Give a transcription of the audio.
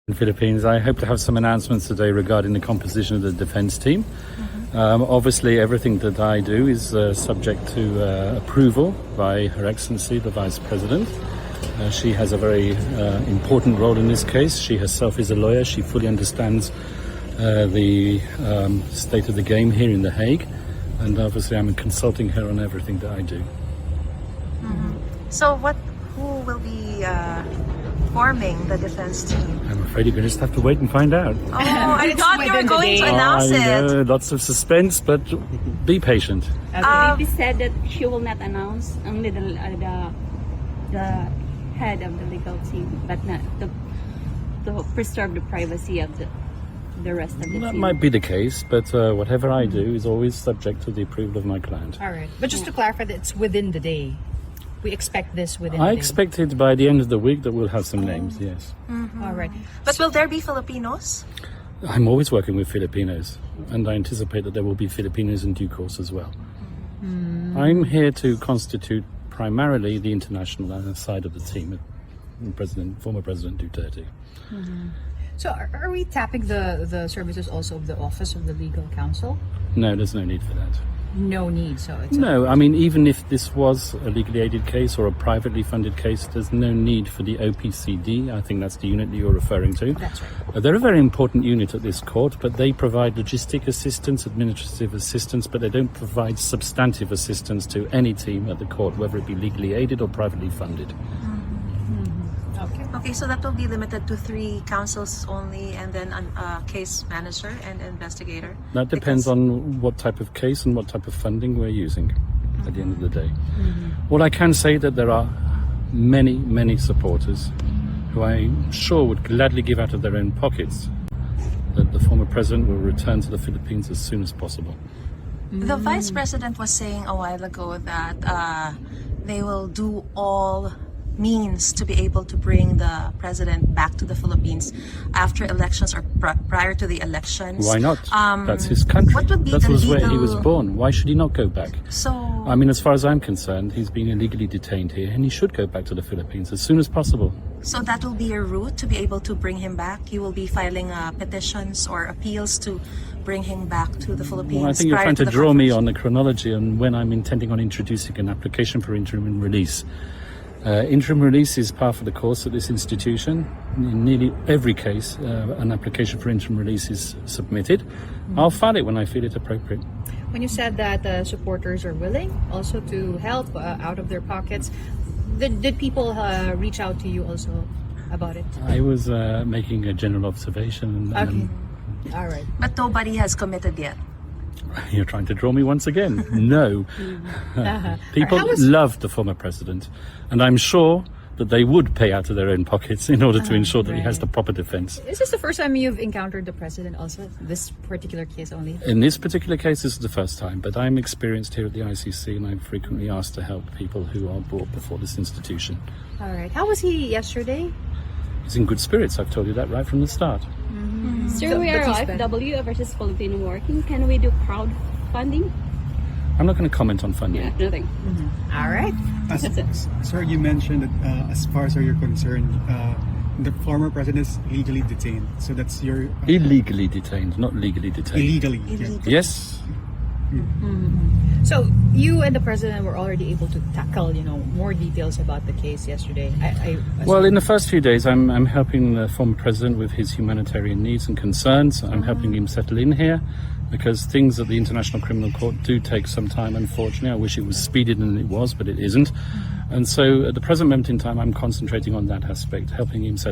In the Philippines, I hope to have some announcements today regarding the composition of the defense team. Obviously, everything that I do is subject to approval by Her Excellency, the Vice President. She has a very important role in this case. She herself is a lawyer. She fully understands the state of the game here in The Hague. And obviously, I'm consulting her on everything that I do. So who will be forming the defense team? I'm afraid you're going to just have to wait and find out. Oh, I thought you were going to announce it. Lots of suspense, but be patient. It is said that she will not announce, only the head of the legal team, but not to preserve the privacy of the rest of the That team. might be the case, but whatever I do is always subject to the approval of my client. All right. But just to clarify, that it's within the day. We expect this within the I day. expected by the end of the week that we'll have some names, yes. All right. But will there be Filipinos? I'm always working with Filipinos, and I anticipate that there will be Filipinos in due course as well. I'm here to constitute primarily the international side of the team, former President Duterte. So are we tapping the services also of the Office of the Legal Counsel? No, there's no need for that. No need, so it's... No, I mean, even if this was a legally aided case or a privately funded case, there's no need for the OPCD. I think that's the unit that you're referring to. That's right. They're a very important unit at this court, but they provide logistic assistance, administrative assistance, but they don't provide substantive assistance to any team at the court, whether it be legally aided or privately funded. Okay, so that will be limited to 3 counsels only, and then a case manager and investigator. That depends on what type of case and what type of funding we're using at the end of the day. What I can say that there are many, many supporters who I'm sure would gladly give out of their own pockets that the former president will return to the Philippines as soon as possible. The Vice President was saying a while ago that they will do all means to be able to bring the president back to the Philippines after elections or prior to the elections. Why not? That's his country. What would be that the was where he legal- was born. Why should he not go back? So, I mean, as far as I'm concerned, he's been illegally detained here and he should go back to the Philippines as soon as possible. so that will be your route to be able to bring him back? You will be filing petitions or appeals to bring him back to the Philippines? Well, I think you're prior trying to the draw me confirmation? on the chronology and when I'm intending on introducing an application for interim release. Interim release is par for the course at this institution. In nearly every case, an application for interim release is submitted. I'll file it when I feel it appropriate. When you said that supporters are willing also to help out of their pockets, did people reach out to you also about it? I was making a general observation. Okay. All right. But nobody has committed yet. You're trying to draw me once again. No. People How was- love the former president, and I'm sure that they would pay out of their own pockets in order to ensure that he has right. the proper defense. Is this the first time you've encountered the president also? This particular case only? In this particular case, this is the first time, but I'm experienced here at the ICC, and I'm frequently asked to help people who are brought before this institution. All right. How was he yesterday? He's in good spirits, I've told you that right from the start. Sir, we are But he's FW versus Filipino working. Can we do crowdfunding? I'm not going to comment on funding. Yeah, nothing. All right. Sir, you mentioned that as far as you're concerned, the former president is legally detained. So that's your Illegally detained, not legally detained. illegally. Yes. So you and the president were already able to tackle, more details about the case yesterday. Well, in the first few days, I'm helping the former president with his humanitarian needs and concerns. I'm helping him settle in here because things at the International Criminal Court do take some time, unfortunately. I wish it was speedier than it was, but it isn't. And so at the present moment in time, I'm concentrating on that aspect, helping him settle